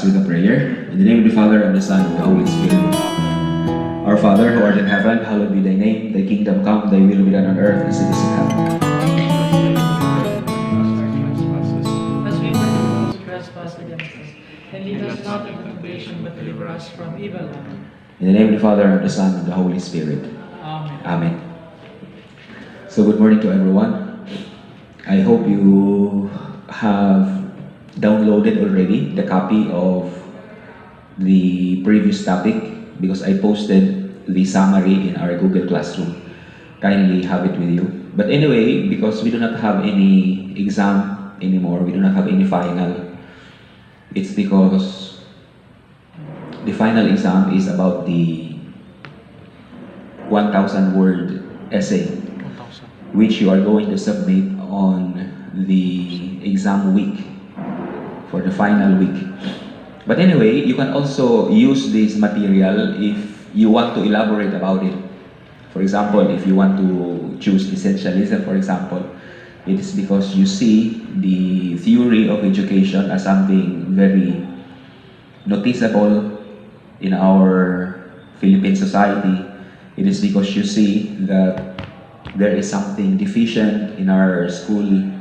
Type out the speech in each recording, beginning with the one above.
us with a prayer. In the name of the Father, and the Son, and the Holy Spirit. Our Father, who art in heaven, hallowed be thy name. Thy kingdom come, thy will be done on earth as it is in heaven. As we forgive those who trespass against us. And lead us not into temptation, but deliver us from evil. In the name of the Father, and the Son, and the Holy Spirit. Amen. Amen. So good morning to everyone. I hope you have downloaded already the copy of the previous topic, because I posted the summary in our Google Classroom. Kindly have it with you. But anyway, because we do not have any exam anymore, we do not have any final, it's because the final exam is about the 1,000 word essay, which you are going to submit on the exam week, for the final week. But anyway, you can also use this material if you want to elaborate about it. For example, if you want to choose essentialism, for example, it is because you see the theory of education as something very noticeable in our Philippine society. It is because you see that there is something deficient in our school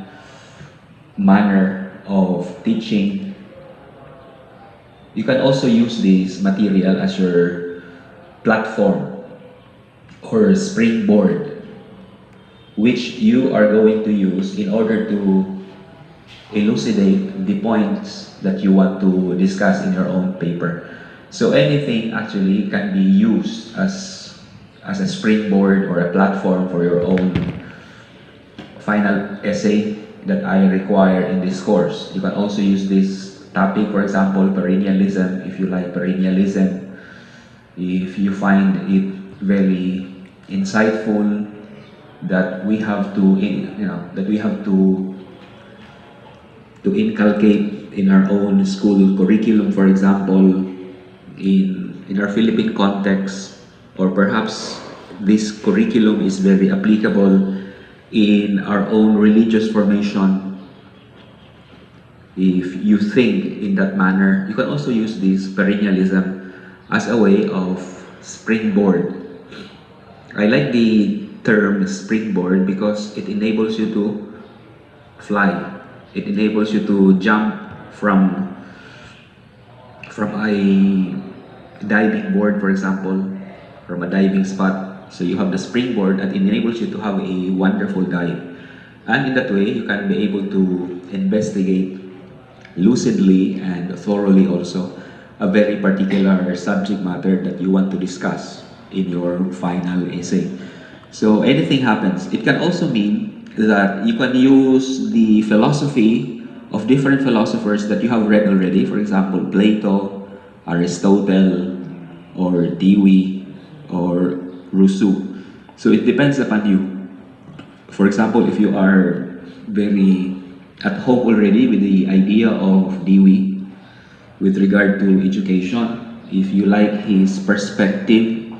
manner of teaching. You can also use this material as your platform or springboard, which you are going to use in order to elucidate the points that you want to discuss in your own paper. So anything actually can be used as a springboard or a platform for your own final essay that I require in this course. You can also use this topic, for example, perennialism, if you like perennialism. If you find it very insightful, that we have to, to inculcate in our own school curriculum, for example, in our Philippine context, or perhaps this curriculum is very applicable in our own religious formation. If you think in that manner, you can also use this perennialism as a way of springboard. I like the term springboard because it enables you to fly. It enables you to jump from a diving board, for example, from a diving spot. So you have the springboard that enables you to have a wonderful dive. And in that way, you can be able to investigate lucidly and thoroughly also a very particular subject matter that you want to discuss in your final essay. So anything happens. It can also mean that you can use the philosophy of different philosophers that you have read already. For example, Plato, Aristotle, or Dewey, or Rousseau. So it depends upon you. For example, if you are very at home already with the idea of Dewey with regard to education, if you like his perspective,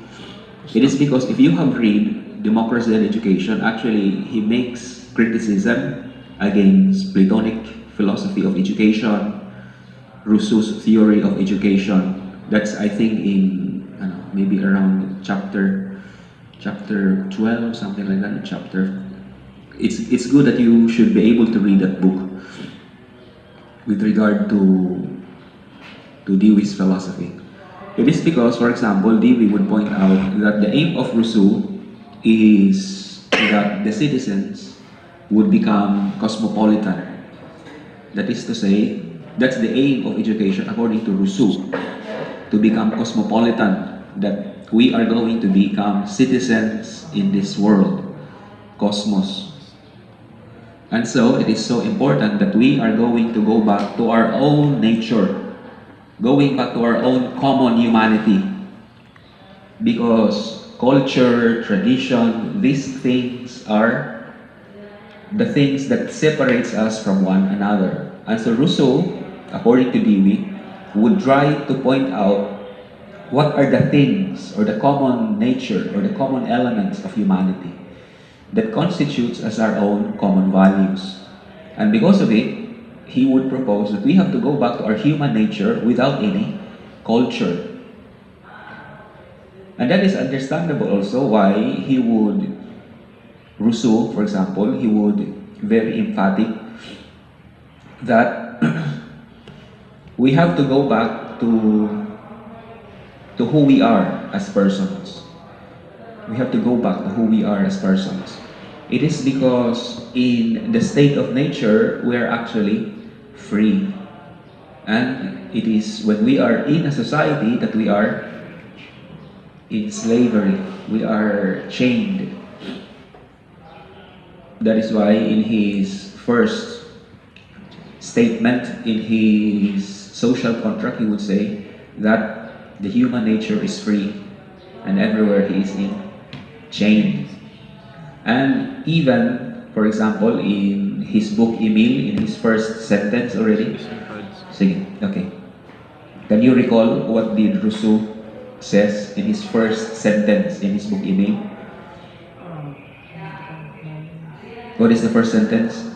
it is because if you have read Democracy and Education, actually he makes criticism against Platonic philosophy of education, Rousseau's theory of education. That's, I think, in maybe around chapter 12, something like that. It's good that you should be able to read that book with regard to Dewey's philosophy. It is because, for example, Dewey would point out that the aim of Rousseau is that the citizens would become cosmopolitan. That is to say, that's the aim of education according to Rousseau, to become cosmopolitan, that we are going to become citizens in this world, cosmos. And so it is so important that we are going to go back to our own nature, going back to our own common humanity, because culture, tradition, these things are the things that separates us from one another. And so Rousseau, according to Dewey, would try to point out what are the things or the common nature or the common elements of humanity that constitutes as our own common values. And because of it, he would propose that we have to go back to our human nature without any culture. And that is understandable also why he would, Rousseau, for example, he would very emphatic that we have to go back to who we are as persons. We have to go back to who we are as persons. It is because in the state of nature, we are actually free. And it is when we are in a society that we are in slavery. We are chained. That is why in his first statement, in his social contract, he would say that the human nature is free and everywhere he is in chained. And even, for example, in his book Emile, in his first sentence already, sige, okay. Can you recall what did Rousseau says in his first sentence in his book Emile? What is the first sentence?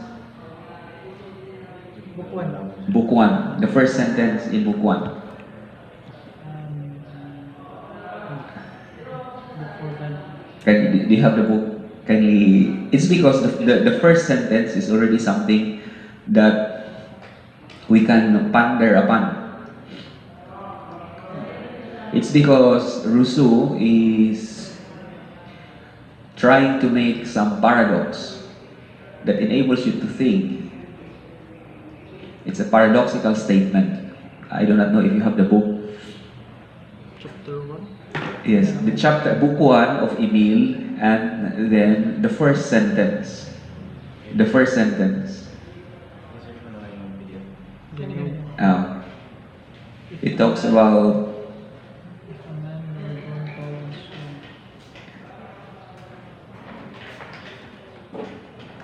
Book 1. Book 1. The first sentence in book 1. Book 4. Do you have the book? Kindly. It's because the first sentence is already something that we can ponder upon. It's because Rousseau is trying to make some paradox that enables you to think. It's a paradoxical statement. I do not know if you have the book. Chapter 1? Yes, the chapter, book 1 of Emile, and then the first sentence. The first sentence. It talks about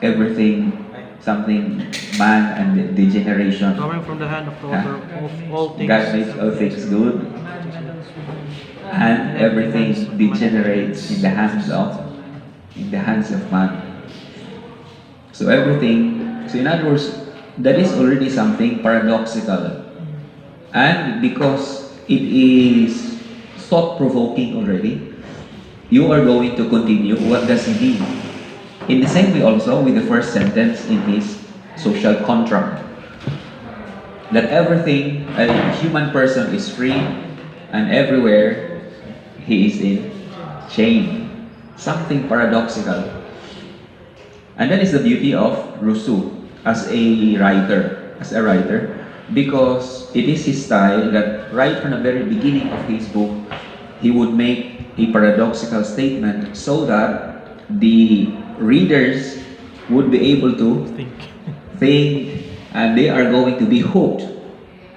everything, something, man and degeneration. Coming from the hand of the author of all things. God makes all things good, and everything degenerates in the hands of man. So everything, so in other words, that is already something paradoxical. And because it is thought-provoking already, you are going to continue, what does he mean? In the same way also with the first sentence in his social contract, that everything, a human person is free, and everywhere he is in chain. Something paradoxical. And that is the beauty of Rousseau as a writer, because it is his style that right from the very beginning of his book, he would make a paradoxical statement so that the readers would be able to think, and they are going to be hooked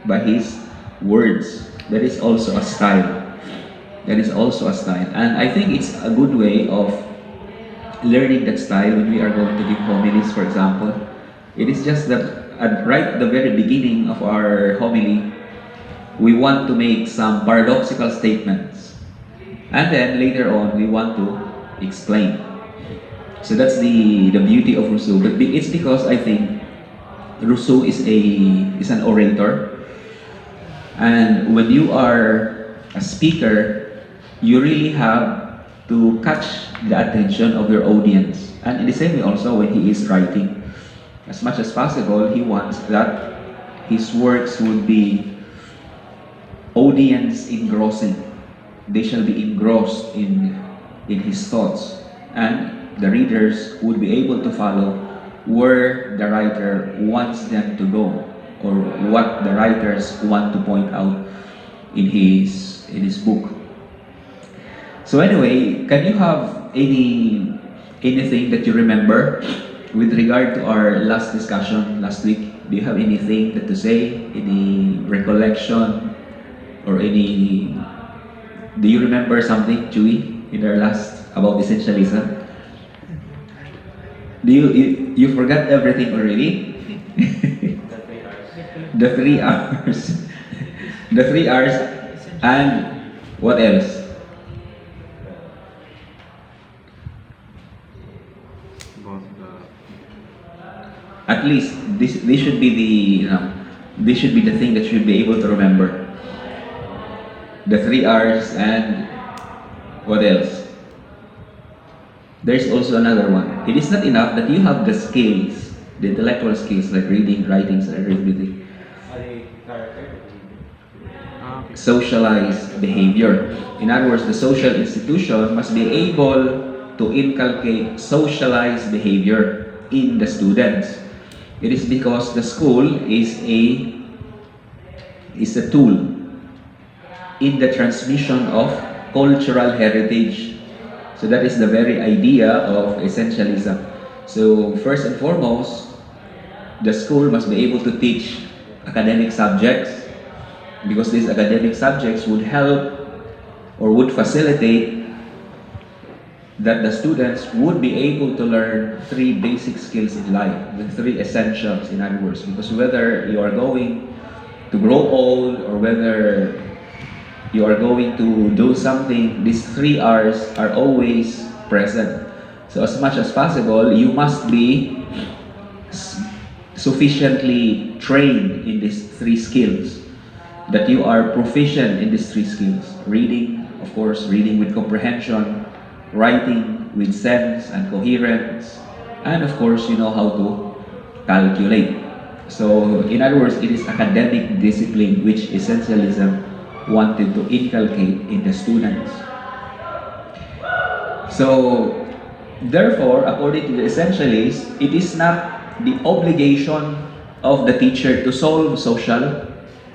by his words. That is also a style. That is also a style. And I think it's a good way of learning that style when we are going to give homilies, for example. It is just that right at the very beginning of our homily, we want to make some paradoxical statements. And then later on, we want to explain. So that's the beauty of Rousseau. But it's because I think Rousseau is an orator. And when you are a speaker, you really have to catch the attention of your audience. And in the same way also when he is writing, as much as possible, he wants that his works would be audience engrossing. They shall be engrossed in his thoughts, and the readers would be able to follow where the writer wants them to go, or what the writers want to point out in his book. So anyway, can you have anything that you remember with regard to our last discussion last week? Do you have anything to say? Any recollection? Or any... Do you remember something, Chewy, in our last about essentialism? Do you forgot everything already? The 3 hours. The 3 hours. And what else? At least this should be the, this should be the thing that you should be able to remember. The 3 R's, and what else? There's also another one. It is not enough that you have the skills, the intellectual skills like reading, writing, and arithmetic. Socialized behavior. In other words, the social institution must be able to inculcate socialized behavior in the students. It is because the school is a tool in the transmission of cultural heritage. So that is the very idea of essentialism. So first and foremost, the school must be able to teach academic subjects, because these academic subjects would help or would facilitate that the students would be able to learn 3 basic skills in life, the 3 essentials, in other words. Because whether you are going to grow old or whether you are going to do something, these 3 R's are always present. So as much as possible, you must be sufficiently trained in these 3 skills, that you are proficient in these 3 skills. Reading, of course, reading with comprehension, writing with sense and coherence, and of course, you know how to calculate. So, in other words, it is academic discipline which essentialism wanted to inculcate in the students. So, therefore, according to the essentialists, it is not the obligation of the teacher to solve social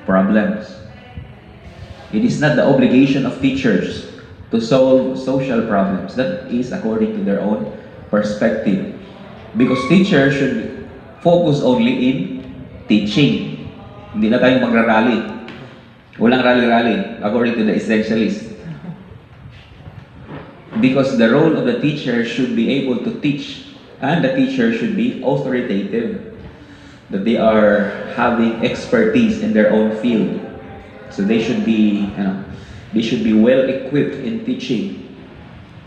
problems. It is not the obligation of teachers to solve social problems. That is according to their own perspective. Because teachers should focus only in teaching. Hindi na tayo magra-rally. Walang rally-rally, according to the essentialists. Because the role of the teacher should be able to teach, and the teacher should be authoritative, that they are having expertise in their own field. So they should be, they should be well equipped in teaching.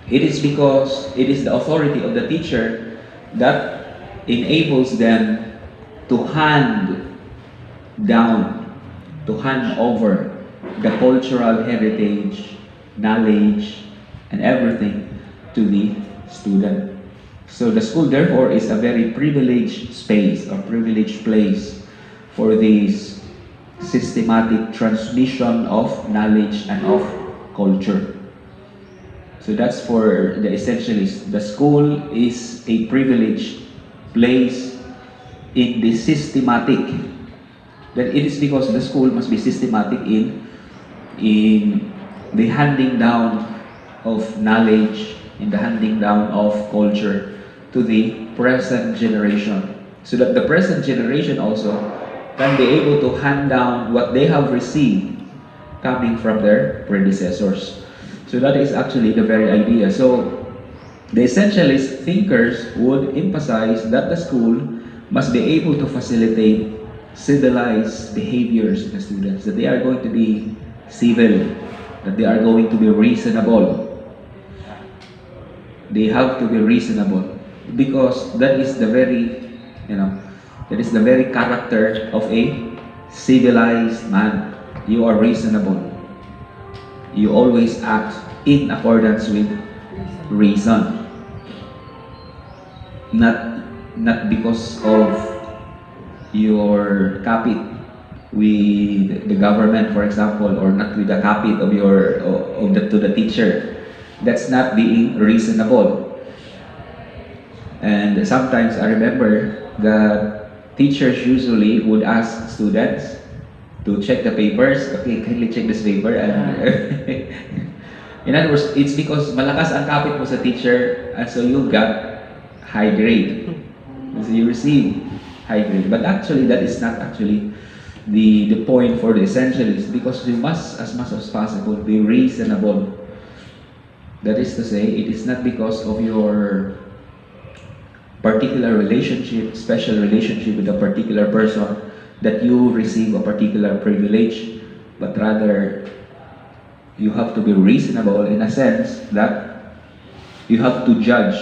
It is because it is the authority of the teacher that enables them to hand over the cultural heritage, knowledge, and everything to the student. So the school, therefore, is a very privileged space, a privileged place for this systematic transmission of knowledge and of culture. So that's for the essentialists. The school is a privileged place in the systematic. That it is because the school must be systematic in the handing down of knowledge, in the handing down of culture to the present generation, so that the present generation also can be able to hand down what they have received coming from their predecessors. So that is actually the very idea. So the essentialist thinkers would emphasize that the school must be able to facilitate civilized behaviors in the students, that they are going to be civil, that they are going to be reasonable. They have to be reasonable, because that is the very, that is the very character of a civilized man. You are reasonable. You always act in accordance with reason. Not because of your capit with the government, for example, or not with the capit of to the teacher. That's not being reasonable. And sometimes I remember that teachers usually would ask students to check the papers. Okay, kindly check this paper. And in other words, it's because malakas ang kapit mo sa teacher, and so you got high grade. So you receive high grade. But actually, that is not actually the point for the essentialists, because you must, as much as possible, be reasonable. That is to say, it is not because of your particular relationship, special relationship with a particular person, that you receive a particular privilege, but rather you have to be reasonable in a sense that you have to judge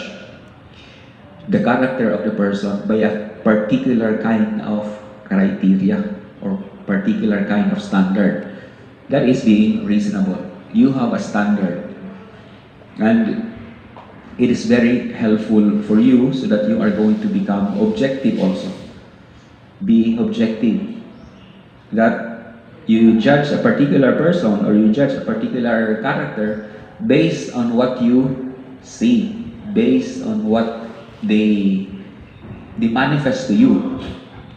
the character of the person by a particular kind of criteria or particular kind of standard. That is being reasonable. You have a standard. And it is very helpful for you so that you are going to become objective also. Being objective. That you judge a particular person or you judge a particular character based on what you see, based on what they manifest to you.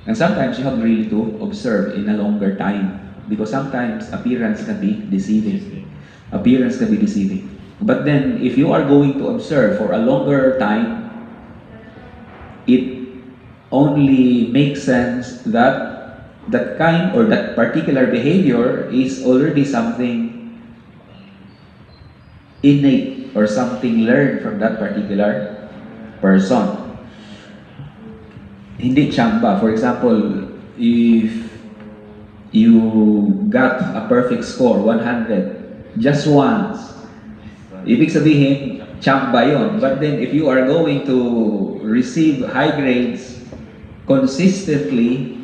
And sometimes you have really to observe in a longer time because sometimes appearance can be deceiving. Appearance can be deceiving. But then if you are going to observe for a longer time, it only makes sense that that kind or that particular behavior is already something innate or something learned from that particular person. Hindi chamba. For example, if you got a perfect score, 100, just once, ibig sabihin, chamba yon. But then if you are going to receive high grades consistently,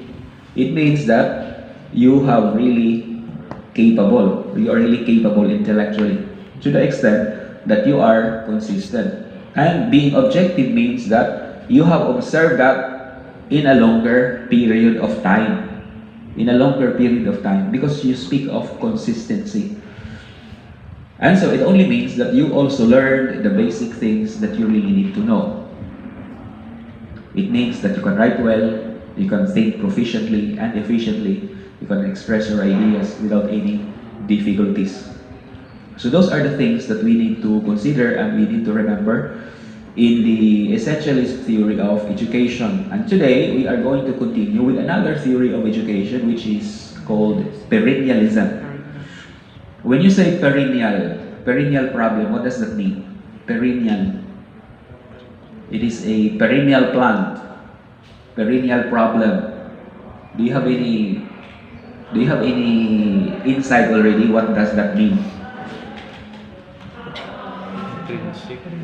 it means that you have really capable, you are really capable intellectually to the extent that you are consistent. And being objective means that you have observed that in a longer period of time. In a longer period of time, because you speak of consistency. And so it only means that you also learn the basic things that you really need to know. It means that you can write well, you can think proficiently and efficiently, you can express your ideas without any difficulties. So those are the things that we need to consider and we need to remember in the essentialist theory of education. And today we are going to continue with another theory of education which is called perennialism. When you say perennial problem, what does that mean? Perennial. It is a perennial plant, perennial problem. Do you have any insight already? What does that mean?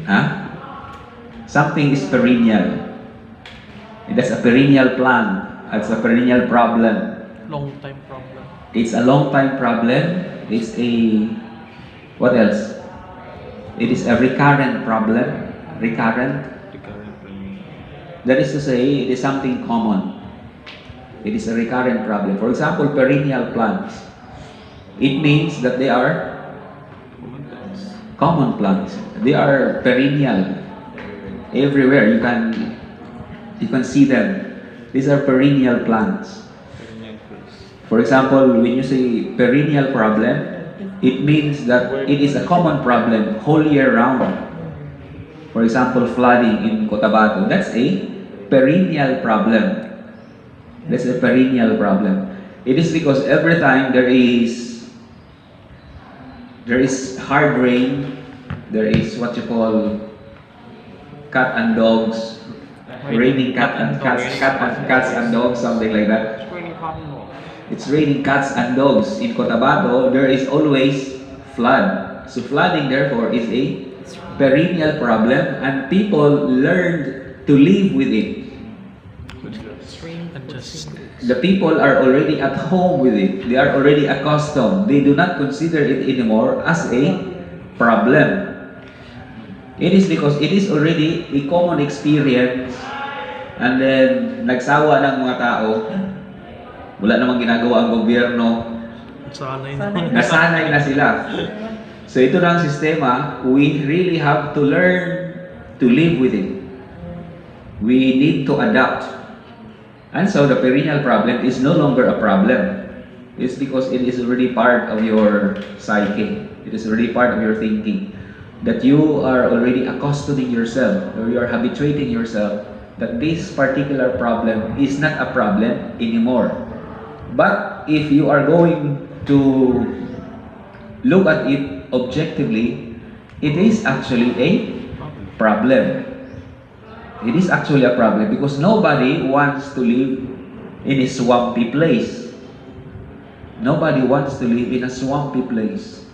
Huh? Something is perennial. That's a perennial plant. It's a perennial problem. Long time problem. It's a long time problem. It's a, what else? It is a recurrent problem. Recurrent. That is to say, it is something common. It is a recurrent problem. For example, perennial plants. It means that they are common plants. They are perennial. Everywhere you can see them. These are perennial plants. For example, when you say perennial problem, it means that it is a common problem whole year round. For example, flooding in Cotabato, that's a perennial problem. That's a perennial problem. It is because every time there is hard rain, there is what you call cat and dogs, raining cats and dogs, something like that. It's raining cats and dogs in Cotabato. There is always flood. So flooding, therefore, is a perennial problem, and people learned to live with it. The people are already at home with it. They are already accustomed. They do not consider it anymore as a problem. It is because it is already a common experience, and then nagsawa ng mga tao, wala namang ginagawa ang gobyerno, nasanay na sila. So ito na ang sistema, we really have to learn to live with it. We need to adapt. And so the perennial problem is no longer a problem. It's because it is already part of your psyche. It is already part of your thinking. That you are already accustoming yourself, or you are habituating yourself that this particular problem is not a problem anymore. But if you are going to look at it objectively, it is actually a problem. It is actually a problem because nobody wants to live in a swampy place. Nobody wants to live in a swampy place.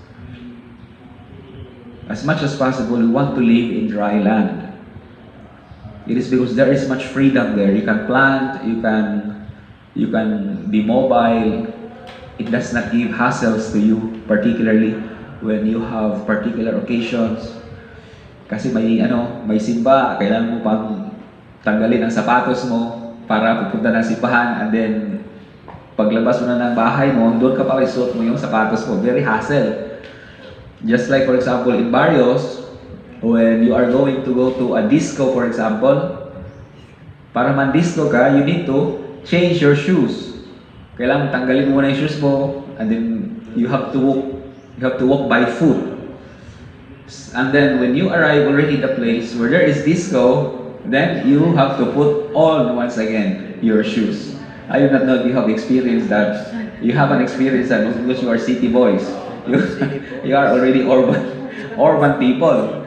As much as possible, we want to live in dry land. It is because there is much freedom there. You can plant, you can be mobile. It does not give hassles to you, particularly when you have particular occasions. Kasi may simba, kailangan mo pang tanggalin ang sapatos mo para pupunta ng simbahan, and then paglabas mo na ng bahay mo, doon ka pa isuot mo yung sapatos mo. Very hassle. Just like, for example, in barrios, when you are going to go to a disco, for example, para man-disco ka, you need to change your shoes. Kailangan tanggalin mo muna yung shoes mo, and then you have to walk by foot. And then when you arrive already in the place where there is disco, then you have to put on once again your shoes. I do not know if you have experienced that. You haven't experienced that because you are city boys. You are already urban people.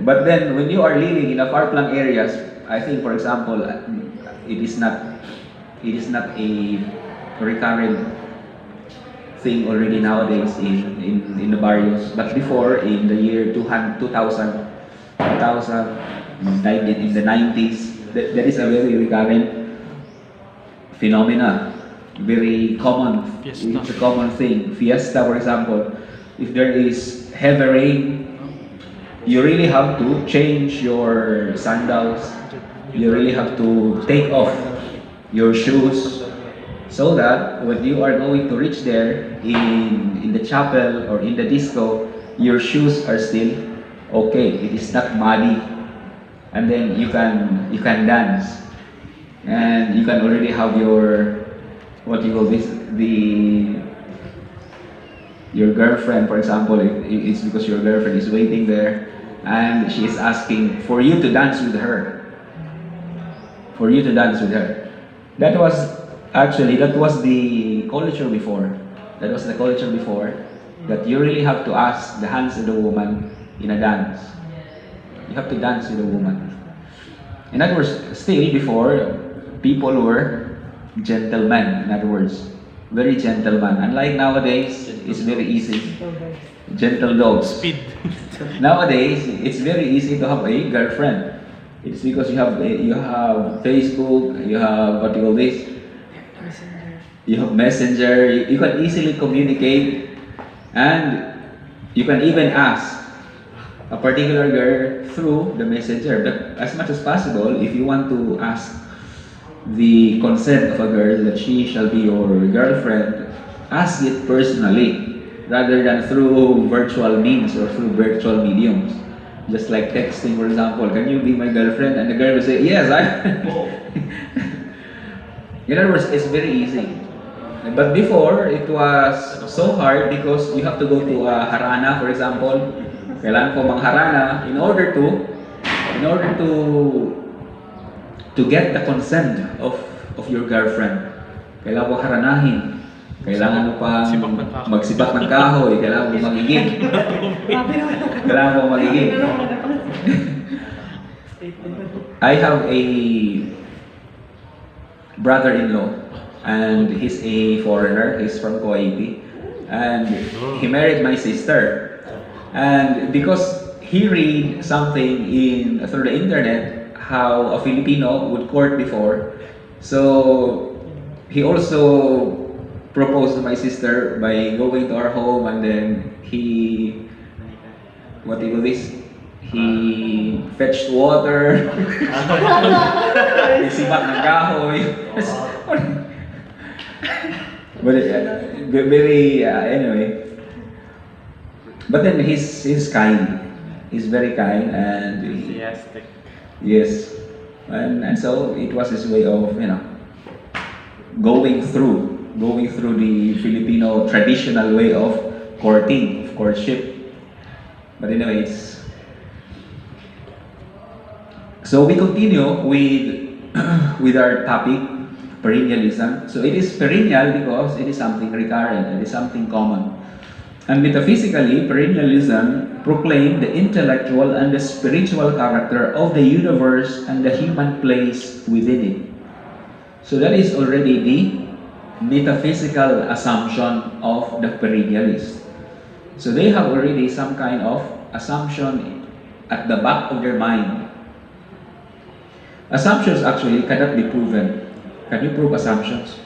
But then when you are living in a far-flung areas, I think, for example, it is not a recurrent thing already nowadays in the barrios. But before, in the year 2000, in the 90s, that is a very recurrent phenomena, very common. Fiesta. It's a common thing. Fiesta, for example, if there is heavy rain, you really have to change your sandals. You really have to take off your shoes, so that when you are going to reach there in the chapel or in the disco, your shoes are still okay. It is not muddy, and then you can dance, and you can already have your your girlfriend, for example. It's because your girlfriend is waiting there, and she is asking for you to dance with her. That was the culture before. That you really have to ask the hands of the woman in a dance. You have to dance with a woman. In other words, still before, people were gentlemen. In other words, very gentleman. Unlike nowadays, it's very easy. Gentle dogs. Speed. Nowadays, it's very easy to have a girlfriend. It's because you have Facebook, you have you have Messenger. You can easily communicate, and you can even ask a particular girl through the Messenger. But as much as possible, if you want to ask the consent of a girl that she shall be your girlfriend, ask it personally rather than through virtual means or through virtual mediums. Just like texting, for example, can you be my girlfriend? And the girl will say, yes, In other words, it's very easy. But before, it was so hard because you have to go to a harana, for example. Kailangan ko mangharana in order to get the consent of your girlfriend. Kailangan mo haranahin. Kailangan mo pang magsibak ng kahoy. Kailangan mo magiging. I have a brother-in-law, and he's a foreigner. He's from Kuwait, and he married my sister. And because he read something through the internet how a Filipino would court before, so he also proposed to my sister by going to our home, and then he fetched water, sibak ng kahoy. But anyway. But then he's kind. He's very kind, and Enthusiastic. yes, and so it was his way of going through the Filipino traditional way of courtship. But anyway, so we continue with our topic, perennialism. So it is perennial because it is something recurrent, it is something common. And metaphysically, perennialism proclaimed the intellectual and the spiritual character of the universe and the human place within it. So that is already the metaphysical assumption of the perennialist. So they have already some kind of assumption at the back of their mind. Assumptions actually cannot be proven. Can you prove assumptions?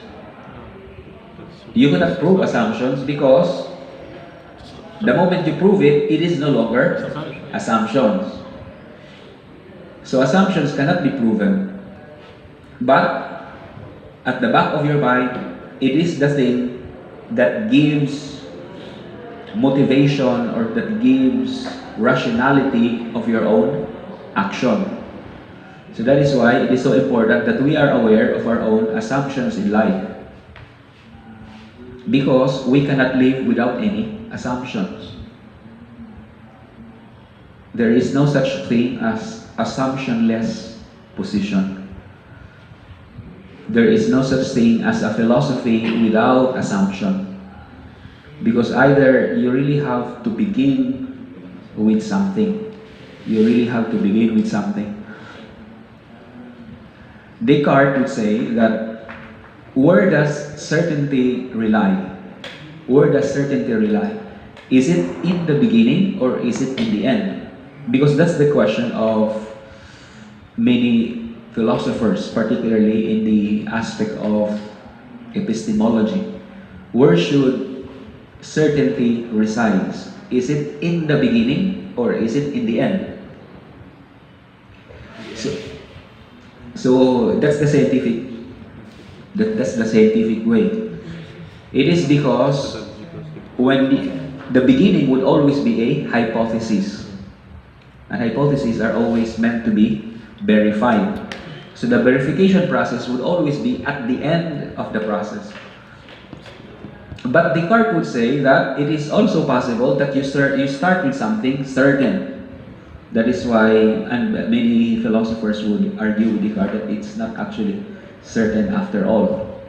You cannot prove assumptions because the moment you prove it, it is no longer assumptions. So assumptions cannot be proven. But at the back of your mind, it is the thing that gives motivation or that gives rationality of your own action. So that is why it is so important that we are aware of our own assumptions in life. Because we cannot live without any assumptions. There is no such thing as assumptionless position. There is no such thing as a philosophy without assumption. Because either you really have to begin with something. You really have to begin with something. Descartes would say that where does certainty rely? Where does certainty rely? Is it in the beginning or is it in the end? Because that's the question of many philosophers, particularly in the aspect of epistemology. Where should certainty reside? Is it in the beginning or is it in the end? So that's the scientific way. It is because when the beginning would always be a hypothesis. And hypotheses are always meant to be verified. So the verification process would always be at the end of the process. But Descartes would say that it is also possible that you start with something certain. That is why, and many philosophers would argue with Descartes that it's not actually certain after all.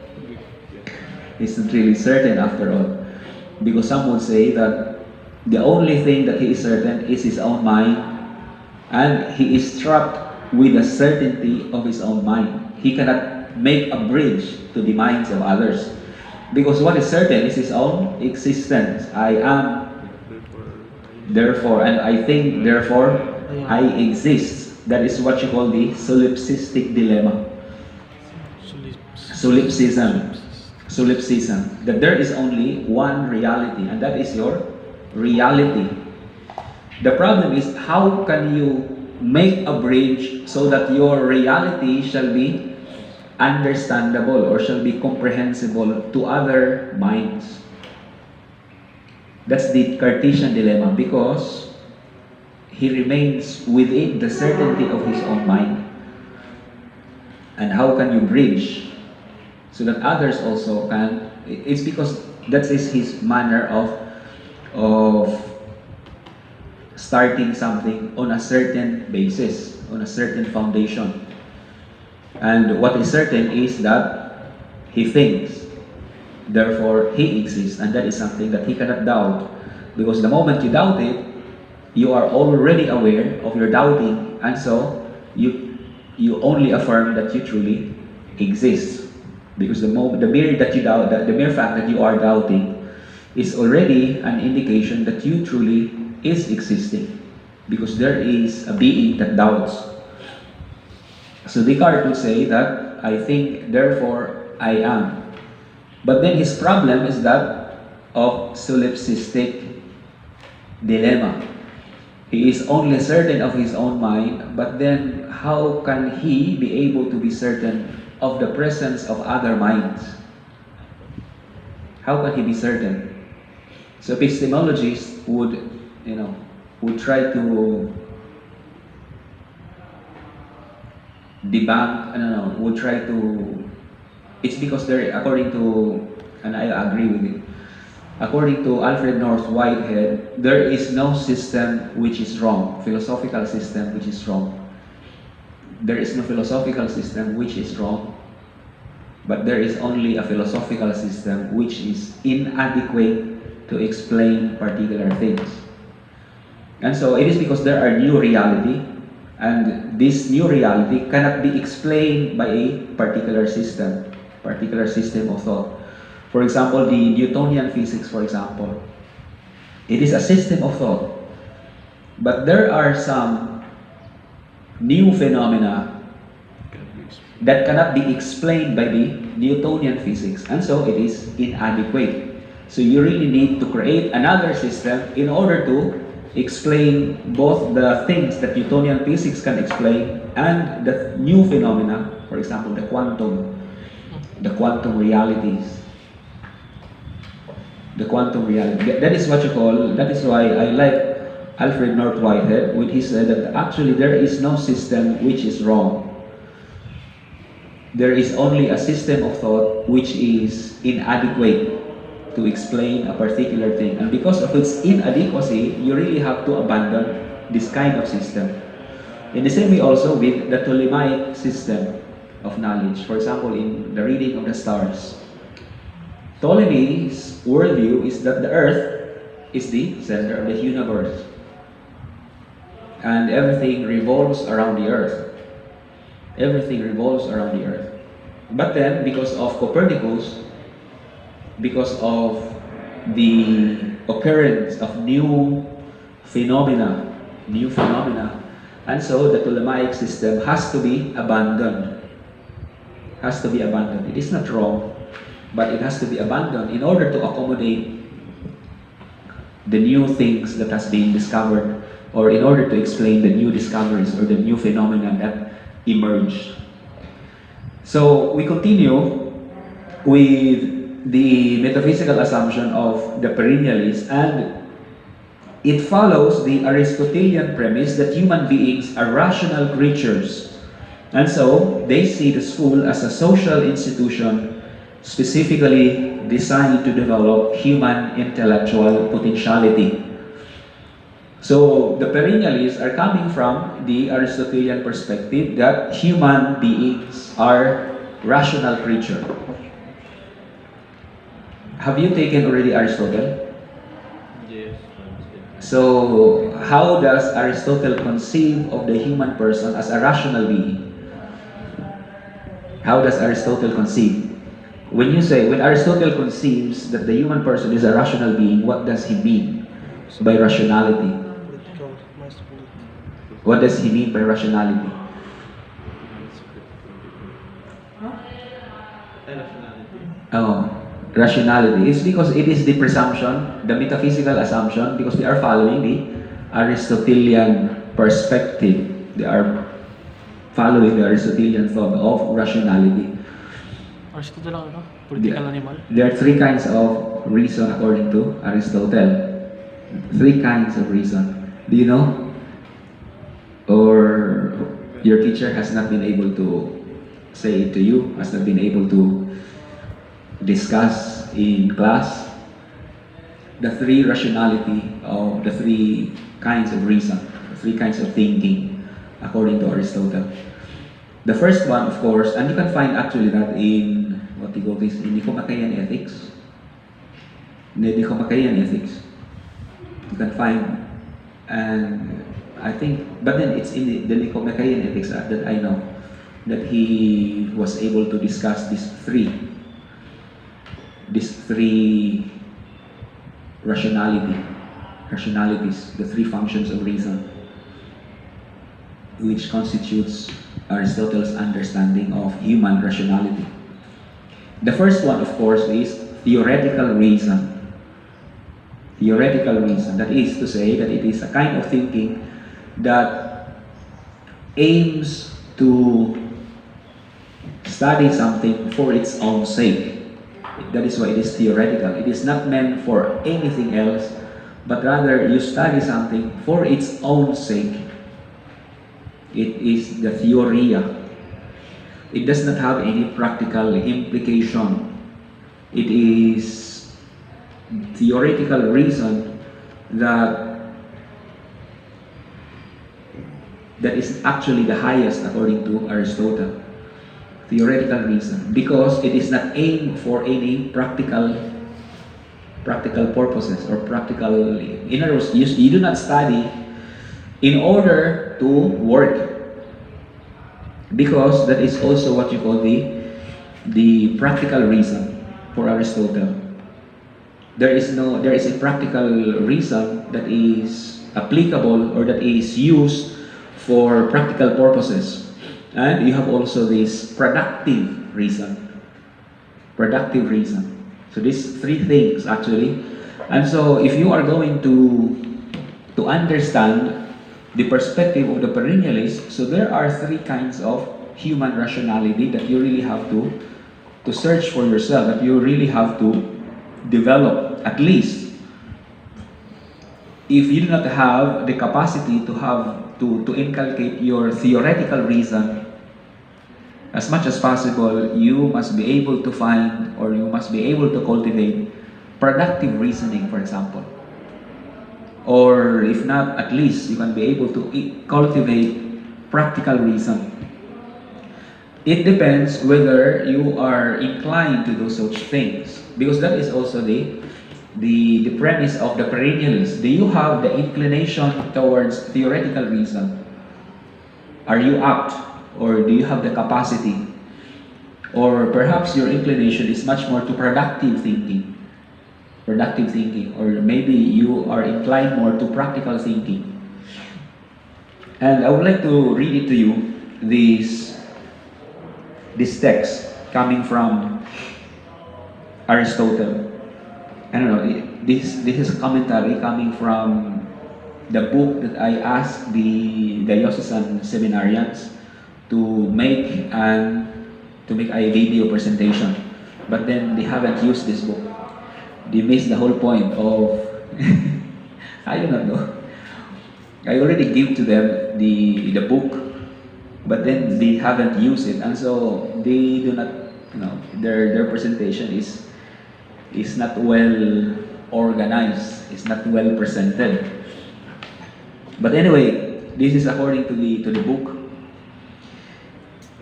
It's not really certain after all. Because some would say that the only thing that he is certain is his own mind, and he is trapped with the certainty of his own mind. He cannot make a bridge to the minds of others. Because what is certain is his own existence. I am, therefore, and I think, therefore, I exist. That is what you call the solipsistic dilemma. Solipsism. That there is only one reality, and that is your reality. The problem is, how can you make a bridge so that your reality shall be understandable or shall be comprehensible to other minds? That's the Cartesian dilemma, because he remains within the certainty of his own mind. And how can you bridge so that others also can? It's because that is his manner of starting something on a certain basis, on a certain foundation. And what is certain is that he thinks, therefore he exists, and that is something that he cannot doubt. Because the moment you doubt it, you are already aware of your doubting, and so you only affirm that you truly exist. Because the mere that you doubt, the mere fact that you are doubting, is already an indication that you truly is existing. Because there is a being that doubts. So Descartes would say that I think, therefore I am. But then his problem is that of solipsistic dilemma. He is only certain of his own mind, but then how can he be able to be certain of the presence of other minds? How can he be certain? So epistemologists would try to debunk, would try to, it's because they're, according to, and I agree with it, according to Alfred North Whitehead, there is no system which is wrong, philosophical system which is wrong. There is no philosophical system which is wrong, but there is only a philosophical system which is inadequate to explain particular things. And so it is because there are new reality, and this new reality cannot be explained by a particular system of thought. For example, the Newtonian physics, for example, it is a system of thought, But there are some new phenomena that cannot be explained by the Newtonian physics, and so it is inadequate. So you really need to create another system in order to explain both the things that Newtonian physics can explain and the new phenomena, for example, the quantum realities. The quantum reality. That is what you call, that is why I like Alfred North Whitehead when he said that actually there is no system which is wrong. There is only a system of thought which is inadequate to explain a particular thing. And because of its inadequacy, you really have to abandon this kind of system. In the same way also with the Ptolemaic system of knowledge. For example, in the reading of the stars. Ptolemy's worldview is that the earth is the center of the universe. And everything revolves around the earth. Everything revolves around the earth. But then, because of Copernicus, because of the occurrence of new phenomena, and so the Ptolemaic system has to be abandoned. Has to be abandoned. It is not wrong, but it has to be abandoned in order to accommodate the new things that has been discovered, or in order to explain the new discoveries or the new phenomena that emerge. So we continue with the metaphysical assumption of the perennialists, and it follows the Aristotelian premise that human beings are rational creatures, and so they see the school as a social institution specifically designed to develop human intellectual potentiality. So the perennialists are coming from the Aristotelian perspective that human beings are rational creatures. Have you taken already Aristotle? Yes. So how does Aristotle conceive of the human person as a rational being? How does Aristotle conceive? When Aristotle conceives that the human person is a rational being, what does he mean by rationality? What does he mean by rationality? Oh, rationality. It's because it is the presumption, the metaphysical assumption, because they are following the Aristotelian perspective. They are following the Aristotelian thought of rationality. Aristotle, ano? Political animal. There are three kinds of reason according to Aristotle. Three kinds of reason. Do you know? Or your teacher has not been able to say it to you, has not been able to discuss in class the three rationality of the three kinds of reason, the three kinds of thinking according to Aristotle. The first one, of course, and you can find actually that in what you call this, in Nicomachean ethics. In the Nicomachean ethics, you can find, and I think, but then it's in the Nicomachean ethics that I know that he was able to discuss these three rationalities, the three functions of reason, which constitutes Aristotle's understanding of human rationality. The first one, of course, is theoretical reason. Theoretical reason, that is to say that it is a kind of thinking that aims to study something for its own sake. That is why it is theoretical. It is not meant for anything else, but rather you study something for its own sake. It is the theoria. It does not have any practical implication. It is theoretical reason that is actually the highest according to Aristotle. Theoretical reason, because it is not aimed for any practical purposes or practical. In other words, you do not study in order to work, because that is also what you call the practical reason for Aristotle. There is a practical reason that is applicable or that is used for practical purposes. And you have also this productive reason. Productive reason. So these three things actually. And so if you are going to understand the perspective of the perennialist, so there are three kinds of human rationality that you really have to search for yourself, that you really have to develop at least. If you do not have the capacity to inculcate your theoretical reason, as much as possible, you must be able to find, or you must be able to cultivate productive reasoning, for example. Or if not, at least you can be able to cultivate practical reason. It depends whether you are inclined to do such things, because that is also the premise of the perennialist. Do you have the inclination towards theoretical reason? Are you apt, or do you have the capacity? Or perhaps your inclination is much more to productive thinking. Productive thinking, or maybe you are inclined more to practical thinking. And I would like to read it to you, this text coming from Aristotle. I don't know, this is a commentary coming from the book that I asked the diocesan seminarians to make a video presentation, but then they haven't used this book. They missed the whole point of I do not know. I already give to them the book, but then they haven't used it, and so they do not, their presentation is not well organized, it's not well presented. But anyway, this is according to the book.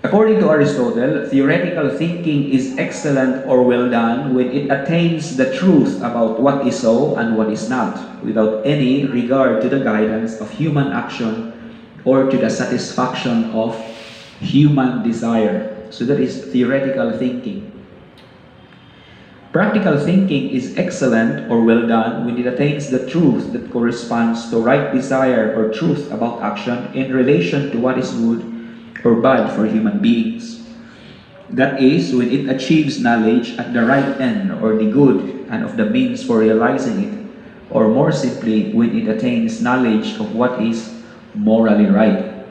According to Aristotle, theoretical thinking is excellent or well done when it attains the truth about what is so and what is not, without any regard to the guidance of human action or to the satisfaction of human desire. So that is theoretical thinking. Practical thinking is excellent or well done when it attains the truth that corresponds to right desire or truth about action in relation to what is good or bad for human beings. That is, when it achieves knowledge at the right end or the good and of the means for realizing it, or more simply, when it attains knowledge of what is morally right.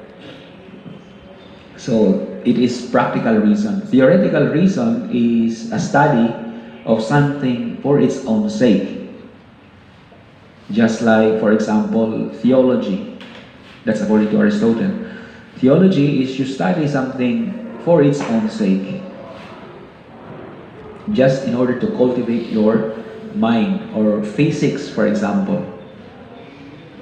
So it is practical reason. Theoretical reason is a study of something for its own sake. Just like, for example, theology. That's according to Aristotle. Theology is you study something for its own sake, just in order to cultivate your mind. Or physics, for example,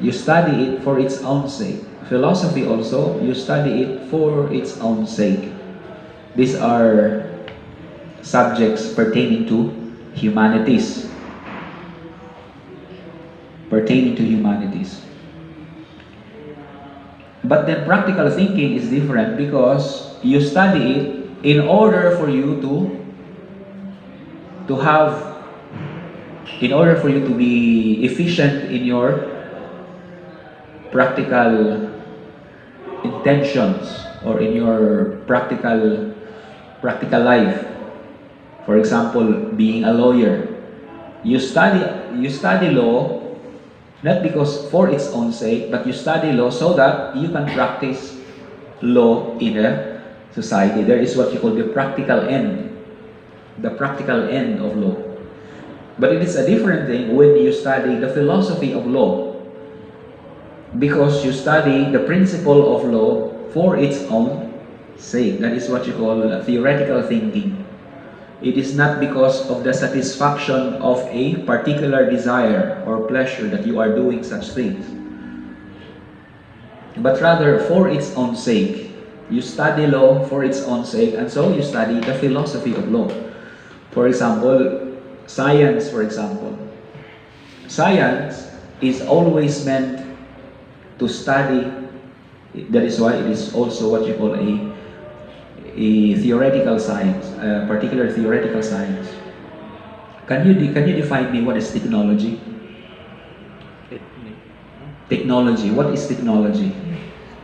you study it for its own sake. Philosophy also, you study it for its own sake. These are subjects pertaining to humanities. Pertaining to humanities. But then practical thinking is different, because you study it in order for you to be efficient in your practical intentions or in your practical life. For example, being a lawyer. You study law not because for its own sake, but you study law so that you can practice law in a society. There is what you call the practical end. The practical end of law. But it is a different thing when you study the philosophy of law, because you study the principle of law for its own sake. That is what you call theoretical thinking. It is not because of the satisfaction of a particular desire or pleasure that you are doing such things, but rather for its own sake. You study law for its own sake, and so you study the philosophy of law. For example, science, for example. Science is always meant to study. That is why it is also what you call a theoretical science, a particular theoretical science. Can you define me what is technology? Technology. What is technology?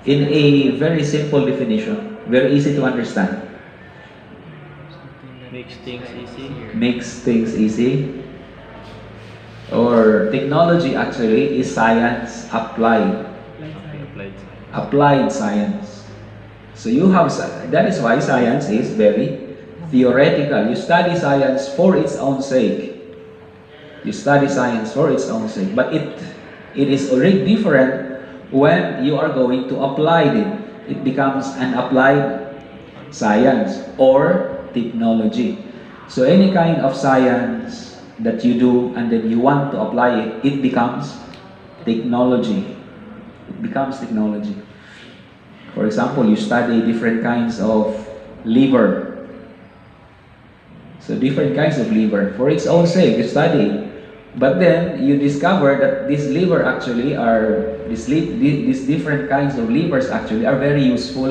In a very simple definition, very easy to understand. Makes things easy. Makes things easy. Or technology actually is science applied. Applied. Applied science. So you have, that is why science is very theoretical. You study science for its own sake. You study science for its own sake. But it is already different when you are going to apply it. It becomes an applied science or technology. So any kind of science that you do and then you want to apply it, it becomes technology. It becomes technology. For example, you study different kinds of liver. So different kinds of liver. For its own sake, you study. But then you discover that these liver actually are, these different kinds of livers actually are very useful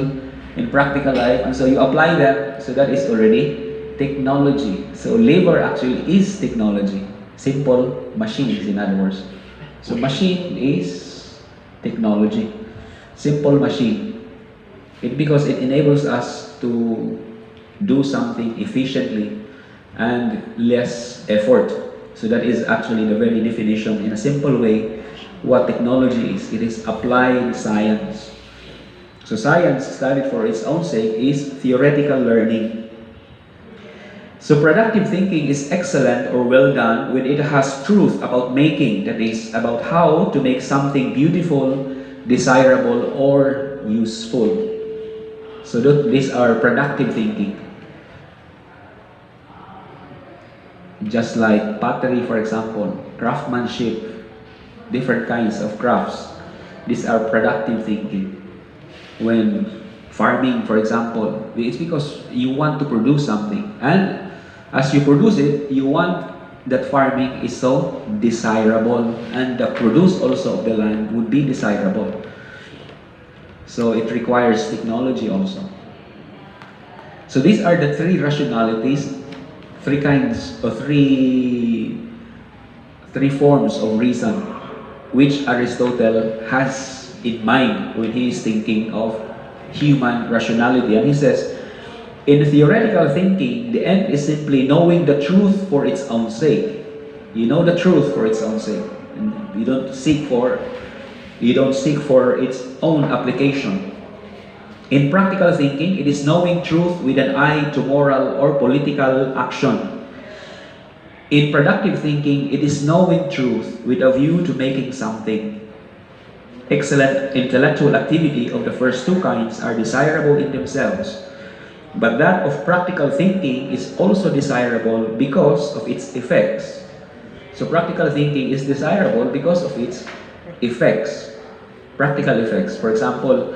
in practical life. And so you apply them. So that is already technology. So liver actually is technology. Simple machines, in other words. So machine is technology. Simple machine. Because it enables us to do something efficiently and less effort. So that is actually the very definition in a simple way what technology is. It is applied science. So science studied for its own sake is theoretical learning. So productive thinking is excellent or well done when it has truth about making, that is, about how to make something beautiful, desirable, or useful. So these are productive thinking. Just like pottery, for example, craftsmanship, different kinds of crafts. These are productive thinking. When farming, for example, it's because you want to produce something. And as you produce it, you want that farming is so desirable. And the produce also of the land would be desirable. So it requires technology also. So these are the three rationalities, three forms of reason which Aristotle has in mind when he is thinking of human rationality. And he says, in theoretical thinking, the end is simply knowing the truth for its own sake. You know the truth for its own sake. And you don't seek for its own application. In practical thinking, it is knowing truth with an eye to moral or political action. In productive thinking, it is knowing truth with a view to making something. Excellent intellectual activity of the first two kinds are desirable in themselves, but that of practical thinking is also desirable because of its effects. So practical thinking is desirable because of its effects, practical effects. For example,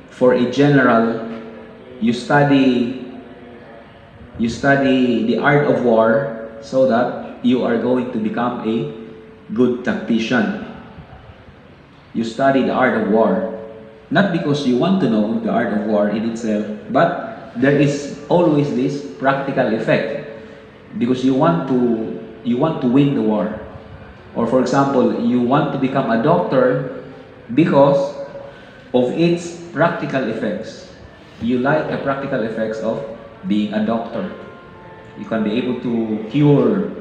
for a general, you study the art of war so that you are going to become a good tactician. You study the art of war, not because you want to know the art of war in itself, but there is always this practical effect because you want to win the war. Or for example, you want to become a doctor because of its practical effects. You like the practical effects of being a doctor. You can be able to cure.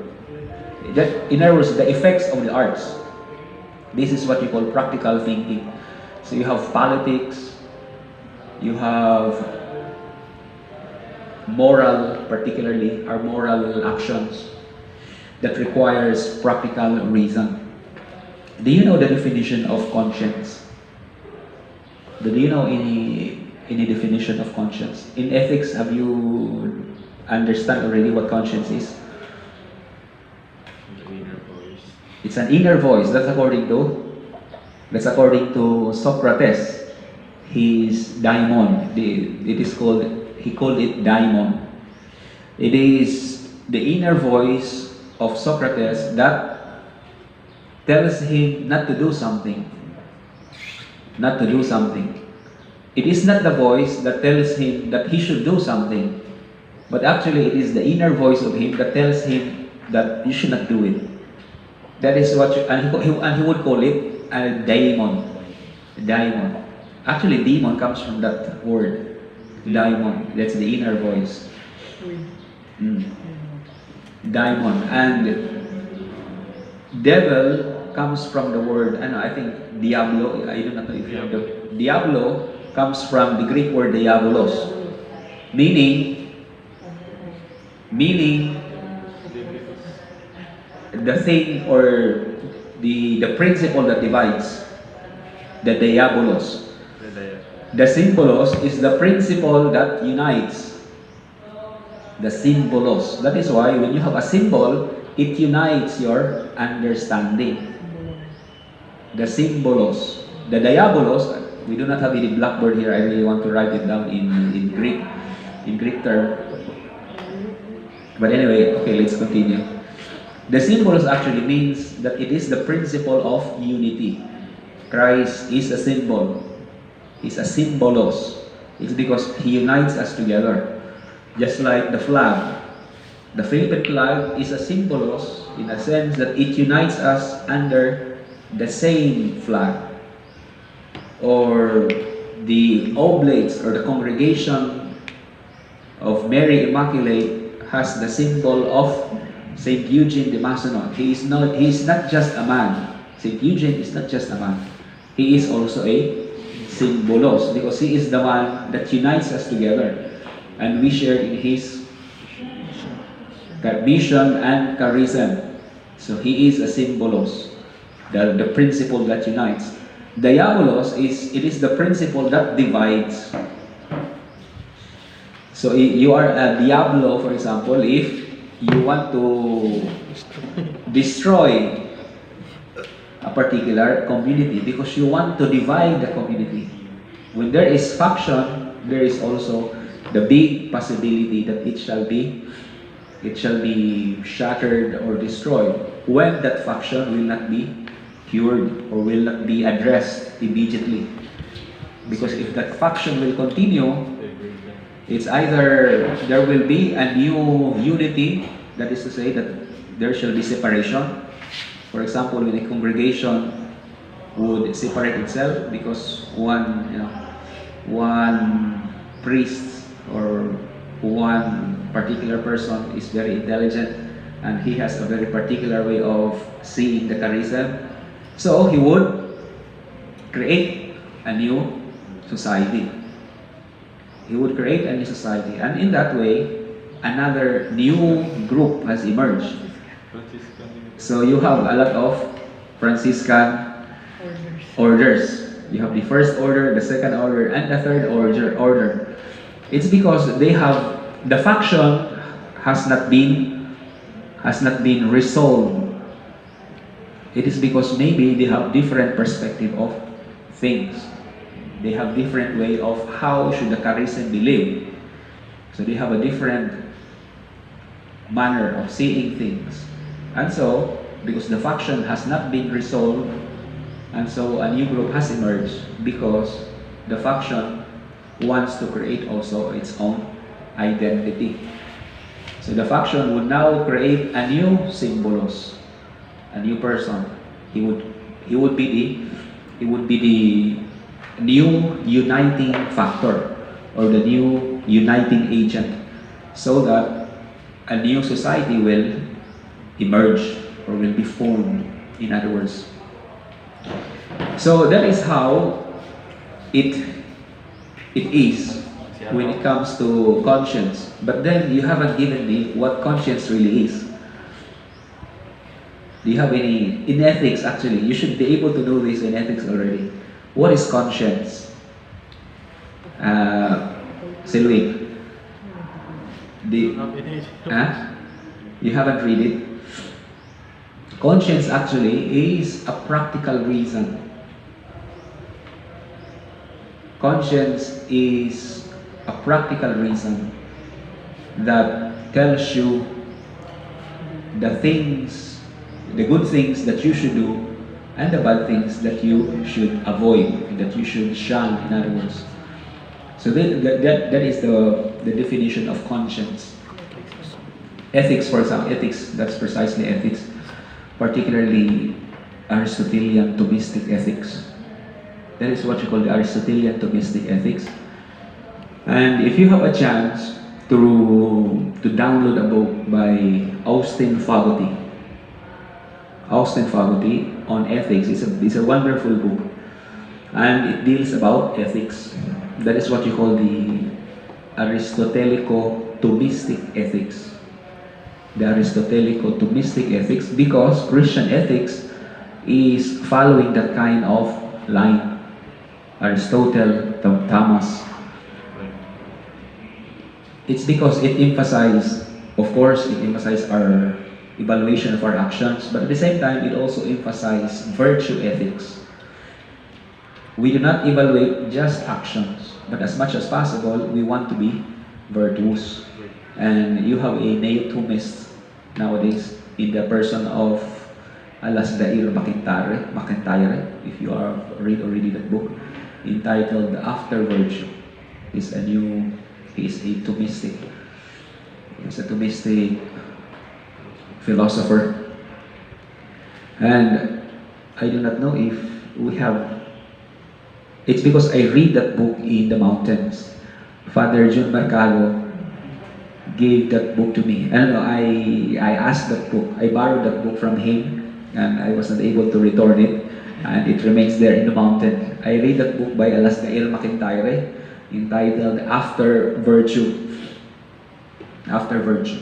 In other words, the effects of the arts. This is what you call practical thinking. So you have politics, you have moral, particularly our moral actions that requires practical reason. Do you know the definition of conscience? Do you know any definition of conscience? In ethics, have you understand already what conscience is? The inner voice. It's an inner voice. That's according to Socrates. His daimon. He called it daimon. It is the inner voice of Socrates that tells him not to do something. Not to do something. It is not the voice that tells him that he should do something, but actually it is the inner voice of him that tells him that you should not do it. That is what you, and he would call it a daemon. Daemon. Actually, demon comes from that word. Daemon. That's the inner voice. Mm. Daemon. And devil comes from the word, I think diablo. I do not know if you have the diablo comes from the Greek word diabolos, meaning the thing or the principle that divides. The diabolos. The symbolos is the principle that unites. The symbolos. That is why when you have a symbol, it unites your understanding. The symbolos. The diabolos, we do not have any blackboard here. I really want to write it down in Greek term. But anyway, okay, let's continue. The symbolos actually means that it is the principle of unity. Christ is a symbol. He's a symbolos. It's because He unites us together. Just like the flag. The Philippine flag is a symbolos in a sense that it unites us under the same flag. Or the Oblates or the congregation of Mary Immaculate has the symbol of Saint Eugene de Massillon. He is not just a man. Saint Eugene is not just a man. He is also a symbolos because he is the one that unites us together, and we share in his mission and charism. So he is a symbolos, the principle that unites. Diabolos is the principle that divides. So you are a diablo, for example, if you want to destroy a particular community because you want to divide the community. When there is faction, there is also the big possibility that it shall be shattered or destroyed when that faction will not be cured or will not be addressed immediately. Because if that faction will continue, it's either there will be a new unity, that is to say that there shall be separation. For example, when a congregation would separate itself because one priest or one particular person is very intelligent and he has a very particular way of seeing the charism, so he would create a new society. He would create a new society, and in that way, another new group has emerged. So you have a lot of Franciscan orders. You have the first order, the second order, and the third order. It's because they have the faction has not been resolved. It is because maybe they have different perspective of things. They have different way of how should the charism be lived. So they have a different manner of seeing things. And so, because the faction has not been resolved, and so a new group has emerged because the faction wants to create also its own identity. So the faction would now create a new symbolos, a new person. He would be the new uniting factor or the new uniting agent, so that a new society will emerge or will be formed, in other words. So that is how it is when it comes to conscience. But then you haven't given me what conscience really is. Do you have any, in ethics actually, you should be able to know this in ethics already. What is conscience? Silvi, you haven't read it? Conscience actually is a practical reason. Conscience is a practical reason that tells you the things, the good things that you should do and the bad things that you should avoid, that you should shun, in other words. So that is the definition of conscience. Ethics, for example, ethics, that's precisely ethics. particularly Aristotelian Thomistic ethics. That is what you call the Aristotelian Thomistic ethics. And if you have a chance to download a book by Austin Fagotti on ethics, it's a wonderful book, and it deals about ethics. That is what you call the Aristotelico-Thomistic ethics. The Aristotelico-Thomistic ethics, because Christian ethics is following that kind of line. Aristotle, Thomas. It's because it emphasizes, of course, it emphasizes our evaluation of our actions, but at the same time, it also emphasizes virtue ethics. We do not evaluate just actions, but as much as possible, we want to be virtuous. And you have a neo-Thomist nowadays in the person of Alasdair McIntyre, if you are read already that book, entitled After Virtue. He is a Thomistic. He's a Thomistic philosopher. And I do not know if we have. It's because I read that book in the mountains. Father Jun Mercado gave that book to me. I asked that book. I borrowed that book from him, and I was not able to return it, and it remains there in the mountain. I read that book by Alasdair McIntyre entitled After Virtue. After Virtue.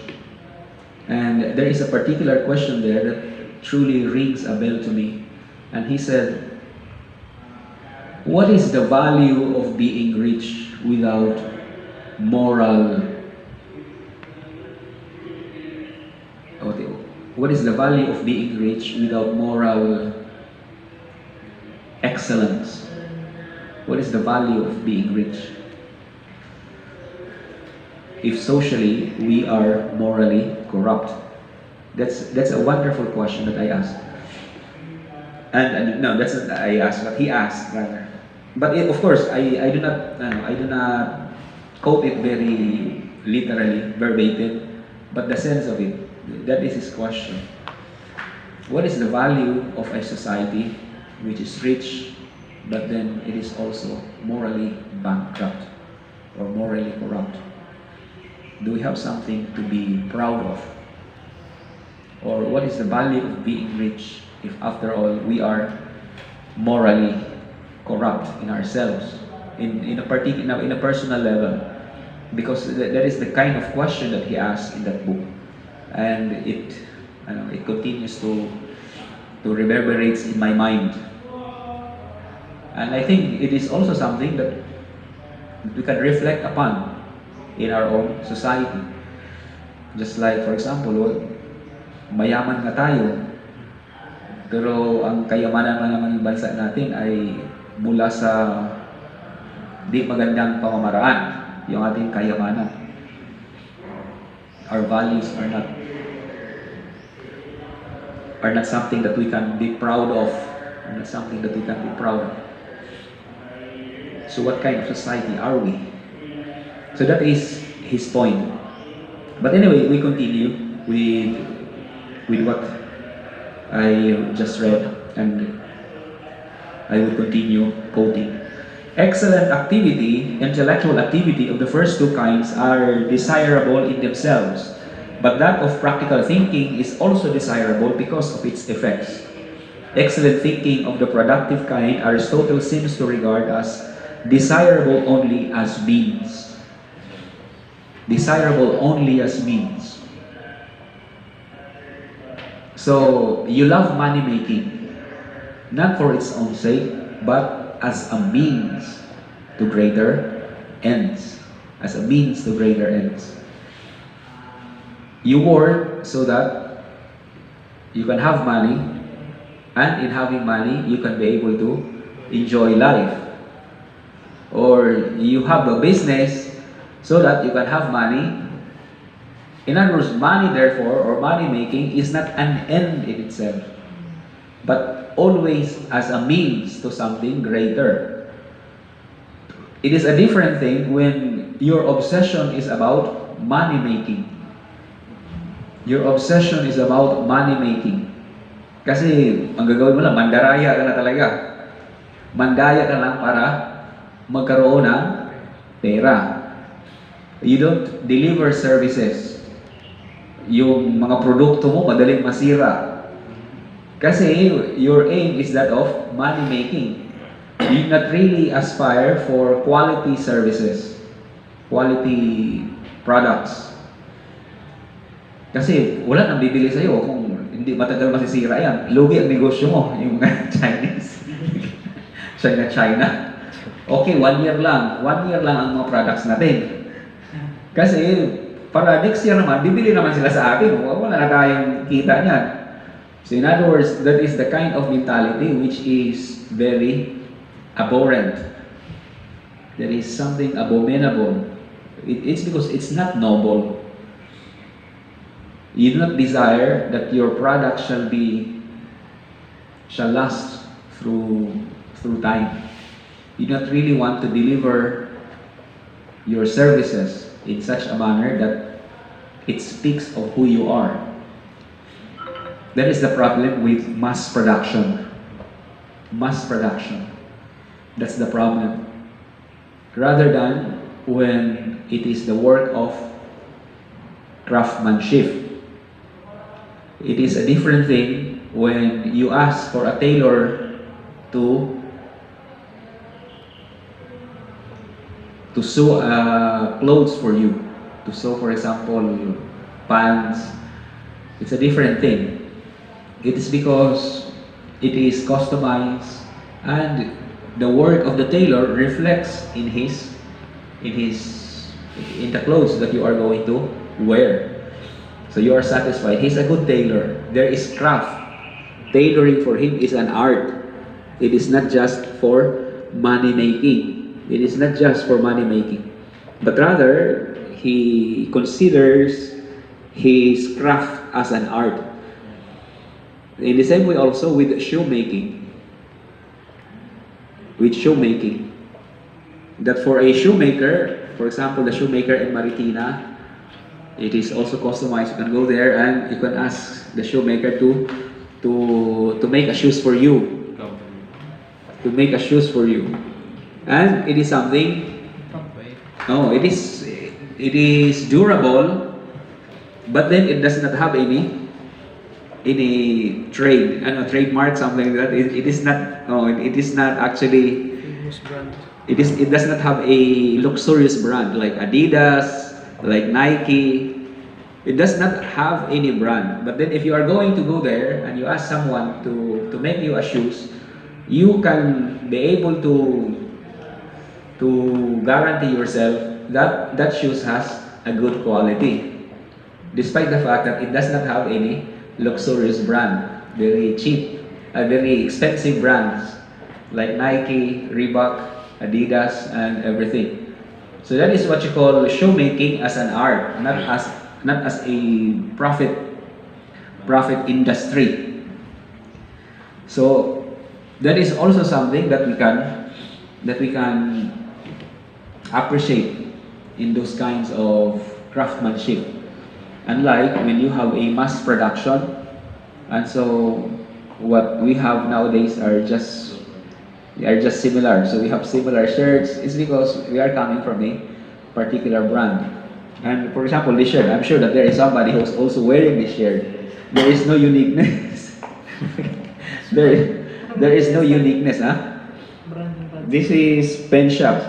And there is a particular question there that truly rings a bell to me. And he said, what is the value of being rich without moral? What is the value of being rich without moral excellence? What is the value of being rich? If socially we are morally corrupt? That's a wonderful question that I asked. And no, that's not I asked, but he asked rather. But of course, I do not quote it very literally, verbatim, but the sense of it. That is his question. What is the value of a society which is rich, but then it is also morally bankrupt or morally corrupt? Do we have something to be proud of? Or what is the value of being rich if after all we are morally corrupt in ourselves, in a personal level? Because that is the kind of question that he asked in that book. And it continues to reverberates in my mind. And I think it is also something that we can reflect upon in our own society. Just like, for example, mayaman nga tayo, pero ang kayamanan naman ng bansa natin ay mula sa di magandang pamamaraan, yung ating kayamanan. Our values are not something that we can be proud of, are not something that we can be proud of. So what kind of society are we? So that is his point. But anyway, we continue with what I just read, and I will continue quoting. Excellent activity, intellectual activity of the first two kinds are desirable in themselves, but that of practical thinking is also desirable because of its effects. Excellent thinking of the productive kind, Aristotle seems to regard as desirable only as means. Desirable only as means. So, you love money making, not for its own sake, but as a means to greater ends. As a means to greater ends. You work so that you can have money, and in having money, you can be able to enjoy life. Or you have a business so that you can have money. In other words, money therefore, or money making, is not an end in itself, but always as a means to something greater. It is a different thing when your obsession is about money making. Your obsession is about money making. Kasi ang gagawin mo lang, mandaraya ka na talaga. Mandaya ka lang para magkaroon ng pera. You don't deliver services. Yung mga produkto mo madaling masira. Kasi your aim is that of money making. You not really aspire for quality services, quality products. Kasi wala nang bibili sa'yo kung hindi matagal masisira yan. Lugi ang negosyo mo, yung Chinese. China. Okay, 1 year lang. 1 year lang ang mga products natin. Kasi para next year naman, bibili naman sila sa atin. Wala na tayong kita niyan. So in other words, that is the kind of mentality which is very abhorrent. There is something abominable. It's because it's not noble. You do not desire that your product shall last through time. You do not really want to deliver your services in such a manner that it speaks of who you are. That is the problem with mass production. Mass production. That's the problem. Rather than when it is the work of craftsmanship. It is a different thing when you ask for a tailor to sew clothes for you, to sew, for example, pants. It's a different thing. It is because it is customized, and the work of the tailor reflects in the clothes that you are going to wear. So you are satisfied. He's a good tailor. There is craft. Tailoring for him is an art. It is not just for money making. It is not just for money making. But rather, he considers his craft as an art. In the same way also with shoemaking. With shoemaking. That for a shoemaker, for example, the shoemaker in Maritina, it is also customized. You can go there and you can ask the shoemaker to make a shoes for you. To make a shoes for you. And it is something, no, it is durable, but then it does not have any trademark, something like that. It is not, no, it is not actually, it does not have a luxurious brand like Adidas, like Nike. It does not have any brand. But then if you are going to go there and you ask someone to make you a shoes, you can be able to guarantee yourself that that shoes has a good quality, despite the fact that it does not have any luxurious brand, very cheap, very expensive brands like Nike, Reebok, Adidas, and everything. So that is what you call shoemaking as an art, not as a profit industry. So that is also something that we can appreciate in those kinds of craftsmanship. Unlike when you have a mass production, and so what we have nowadays are just similar. So we have similar shirts. It's because we are coming from a particular brand. And for example, this shirt, I'm sure that there is somebody who's also wearing this shirt. There is no uniqueness. there is no uniqueness, huh? This is pen shop.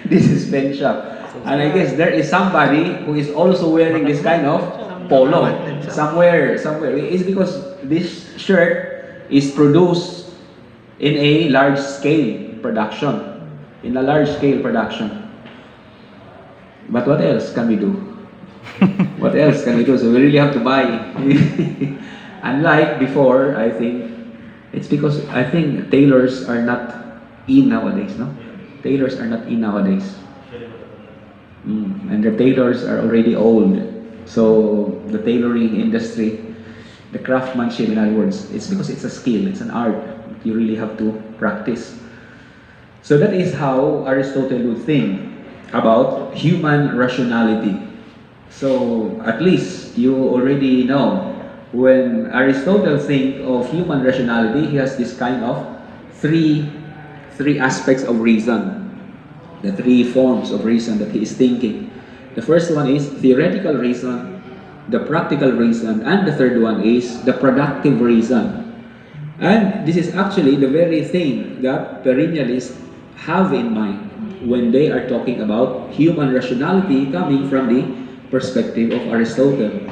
This is pen shop. And I guess there is somebody who is also wearing this kind of polo somewhere. It's because this shirt is produced in a large scale production. But what else can we do? What else can we do? So we really have to buy. Unlike before, I think it's because I think tailors are not in nowadays, no? Tailors are not in nowadays. And the tailors are already old. So the tailoring industry, the craftsmanship, in other words, it's because it's a skill, it's an art. You really have to practice. So that is how Aristotle would think about human rationality. So at least you already know when Aristotle think of human rationality, he has this kind of three three aspects of reason, the three forms of reason that he is thinking. The first one is theoretical reason, the practical reason, and the third one is the productive reason. And this is actually the very thing that perennialists have in mind when they are talking about human rationality coming from the perspective of Aristotle.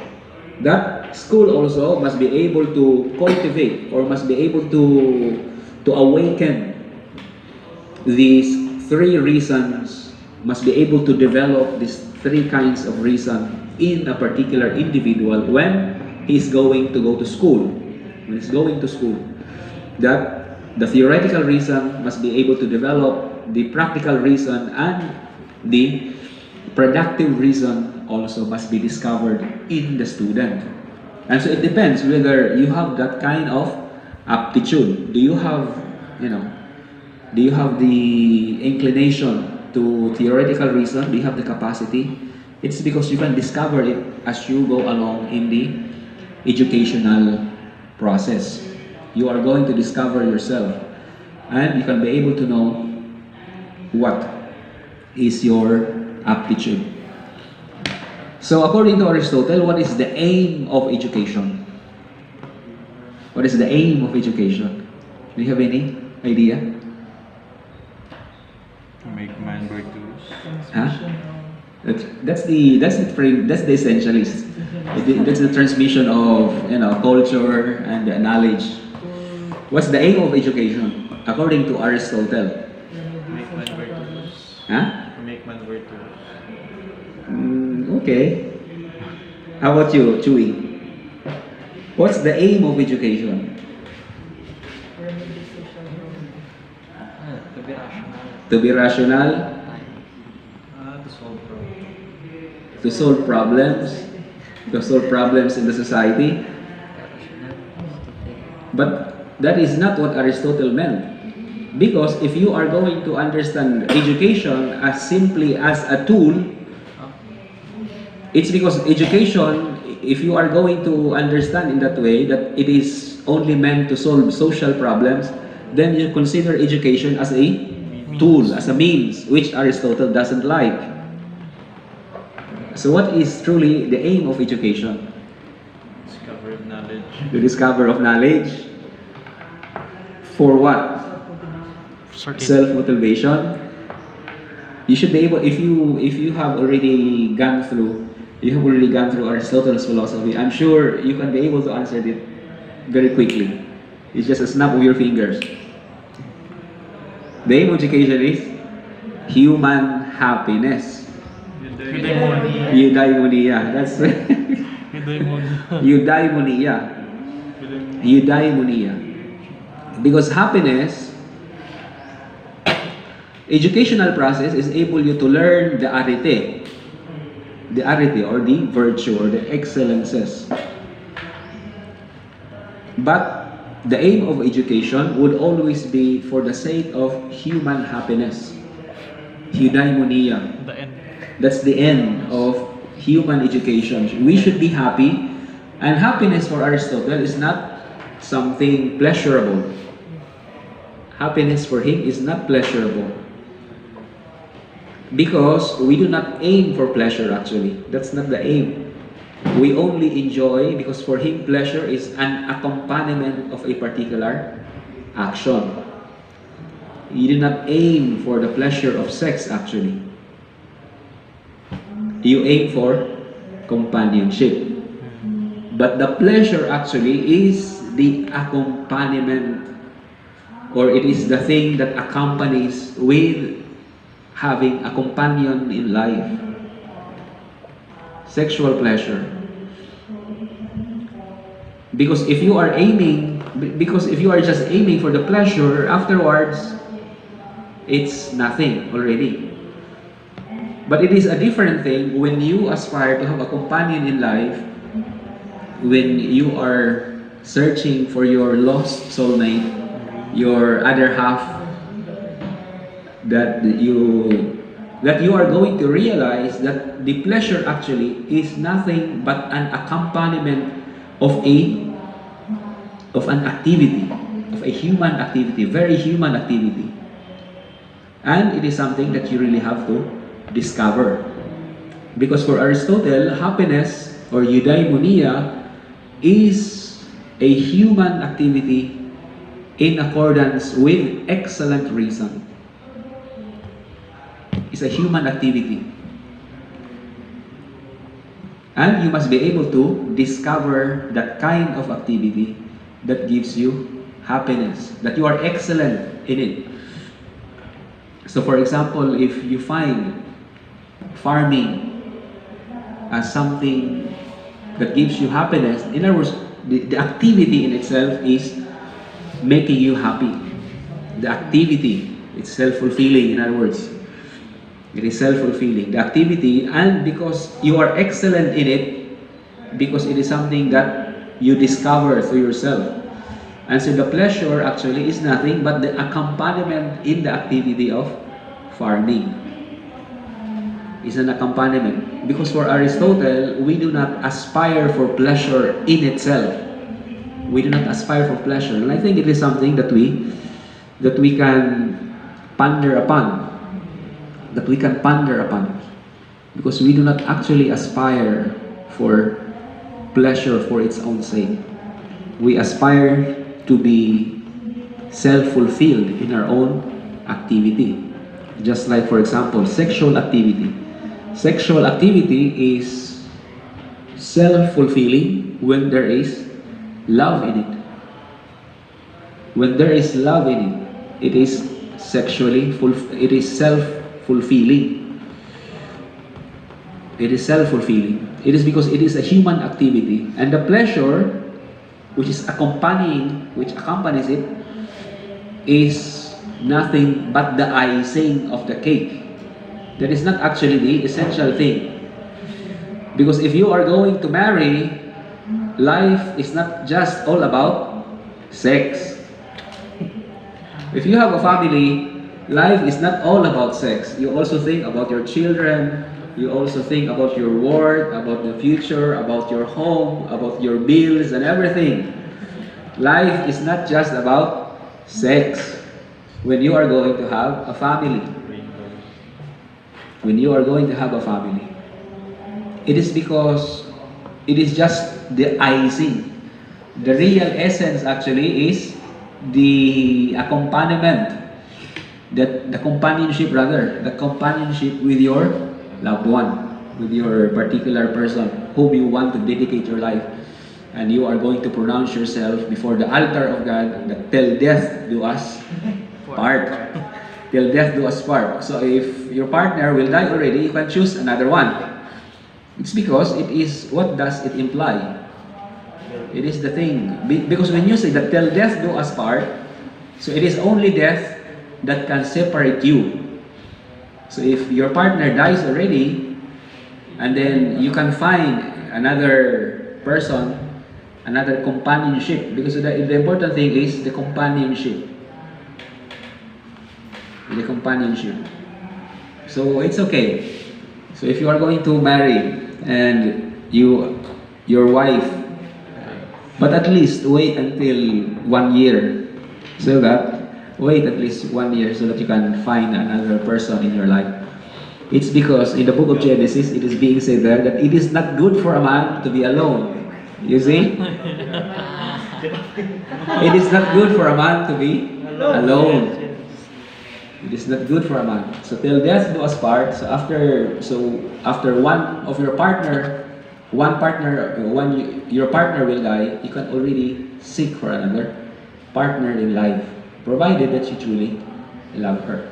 That school also must be able to cultivate or must be able to awaken these three reasons, must be able to develop these three kinds of reason in a particular individual when he's going to go to school. When he's going to school, that the theoretical reason must be able to develop the practical reason, and the productive reason also must be discovered in the student. And so it depends whether you have that kind of aptitude. Do you have, do you have the inclination to theoretical reason? Do you have the capacity? It's because you can discover it as you go along in the educational process. You are going to discover yourself, and you can be able to know what is your aptitude. So according to Aristotle, what is the aim of education? What is the aim of education? Do you have any idea? Make man virtuous. Huh? That's the essentialist. That's the transmission of culture and knowledge. What's the aim of education according to Aristotle? Make man virtuous. Huh? Make man virtuous. Okay. How about you, Chewy? What's the aim of education? To be rational. To be rational, To solve problems. to solve problems, to solve problems in the society. But that is not what Aristotle meant. Because if you are going to understand education as simply as a tool, it's because education, if you are going to understand in that way, that it is only meant to solve social problems, then you consider education as a tool, as a means, which Aristotle doesn't like. So what is truly the aim of education? Discovery of knowledge. The discover of knowledge. For what? Self-motivation. You should be able, if you have already gone through Aristotle's philosophy, I'm sure you can be able to answer it very quickly. It's just a snap of your fingers. The aim of education is human happiness. Eudaimonia. That's eudaimonia. Eudaimonia. Because happiness, educational process is able you to learn the arete or the virtue or the excellences. But the aim of education would always be for the sake of human happiness. Eudaimonia. The end. That's the end of human education. We should be happy, and happiness for Aristotle is not something pleasurable. Happiness for him is not pleasurable. Because we do not aim for pleasure actually. That's not the aim. We only enjoy because for him pleasure is an accompaniment of a particular action. You do not aim for the pleasure of sex actually. You aim for companionship. But the pleasure actually is the accompaniment, or it is the thing that accompanies with having a companion in life. Sexual pleasure. Because if you are just aiming for the pleasure, afterwards, it's nothing already. But it is a different thing when you aspire to have a companion in life, when you are searching for your lost soulmate, your other half that you that you are going to realize that the pleasure actually is nothing but an accompaniment of an activity, of a human activity, very human activity. And it is something that you really have to discover. Because for Aristotle, happiness or eudaimonia is a human activity in accordance with excellent reason. It's a human activity. And you must be able to discover that kind of activity that gives you happiness, that you are excellent in it. So for example, if you find farming as something that gives you happiness, in other words, the activity in itself is making you happy. The activity, it's self-fulfilling, in other words. It is self-fulfilling. The activity, and because you are excellent in it, because it is something that you discover through yourself. And so the pleasure actually is nothing but the accompaniment in the activity of farming. It's an accompaniment. Because for Aristotle, we do not aspire for pleasure in itself. We do not aspire for pleasure. And I think it is something that we can ponder upon. Because we do not actually aspire for pleasure for its own sake. We aspire to be self-fulfilled in our own activity. Just like, for example, sexual activity. Sexual activity is self-fulfilling when there is love in it. When there is love in it, it is it is self-fulfilling. It is self-fulfilling. It is because it is a human activity. And the pleasure which accompanies it is nothing but the icing of the cake. That is not actually the essential thing. Because if you are going to marry, life is not just all about sex. If you have a family, life is not all about sex. You also think about your children, you also think about your work, about the future, about your home, about your bills and everything. Life is not just about sex when you are going to have a family. When you are going to have a family. It is because it is just the icing. The real essence actually is the accompaniment, the companionship with your loved one, with your particular person whom you want to dedicate your life. And you are going to pronounce yourself before the altar of God that till death do us part. Till death do us part. So if your partner will die already, you can choose another one. It's because it is, what does it imply? It is the thing. Because when you say that till death do us part, so it is only death that can separate you. So if your partner dies already, and then you can find another person, another companionship, because the important thing is the companionship. The companionship. So it's okay. So if you are going to marry and your wife, but at least wait until 1 year, so that wait at least 1 year so that you can find another person in your life. It's because in the book of Genesis, it is being said there that it is not good for a man to be alone. You see? It is not good for a man to be alone. It is not good for a man. So till death do us part. So after one of your partner, your partner will die, you can already seek for another partner in life, provided that you truly love her.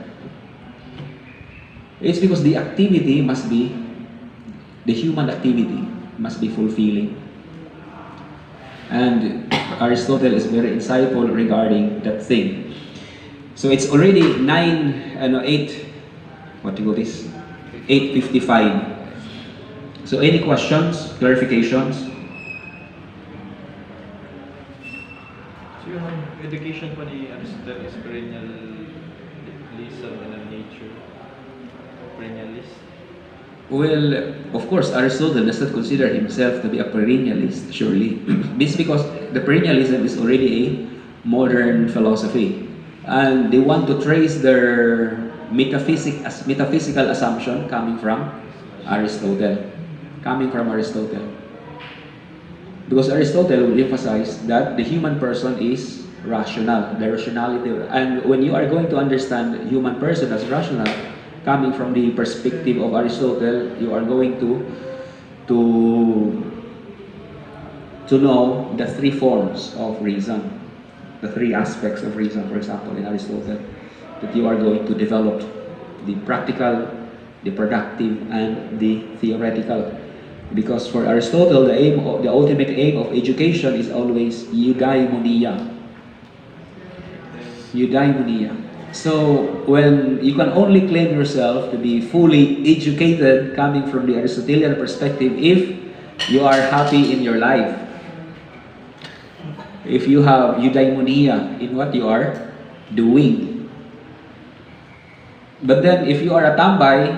It's because the activity must be, the human activity must be fulfilling. And Aristotle is very insightful regarding that thing. So it's already 8:55. So any questions, clarifications? So yung education pa ni Aristotle is perennialism and nature. Perennialist. Well, of course, Aristotle does not consider himself to be a perennialist, surely. This is because the perennialism is already a modern philosophy. And they want to trace their metaphysical assumption coming from Aristotle. Because Aristotle would emphasize that the human person is rational, the rationality. And when you are going to understand the human person as rational, coming from the perspective of Aristotle, you are going to know the three forms of reason, the three aspects of reason, for example, in Aristotle, that you are going to develop: the practical, the productive, and the theoretical. Because for Aristotle, the ultimate aim of education is always eudaimonia. Eudaimonia. So when you can only claim yourself to be fully educated coming from the Aristotelian perspective if you are happy in your life. If you have eudaimonia in what you are doing. But then if you are a tambay,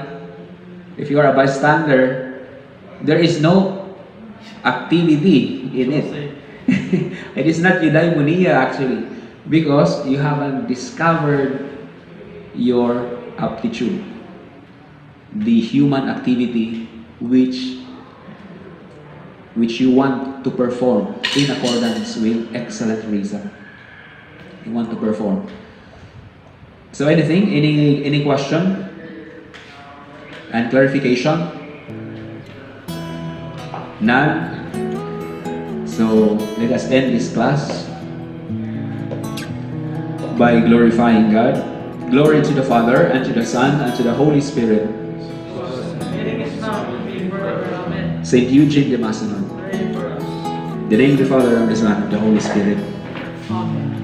if you are a bystander, there is no activity in it. It is not eudaimonia actually, because you haven't discovered your aptitude, the human activity which you want to perform in accordance with excellent reason. You want to perform. So anything, any question and clarification? None? So let us end this class by glorifying God. Glory to the Father, and to the Son, and to the Holy Spirit. Meaning is now, will be forever. Amen. Saint Eugene de Macedonia. Pray for us. In the name of the Father, and of the Son, and of the Holy Spirit. Amen.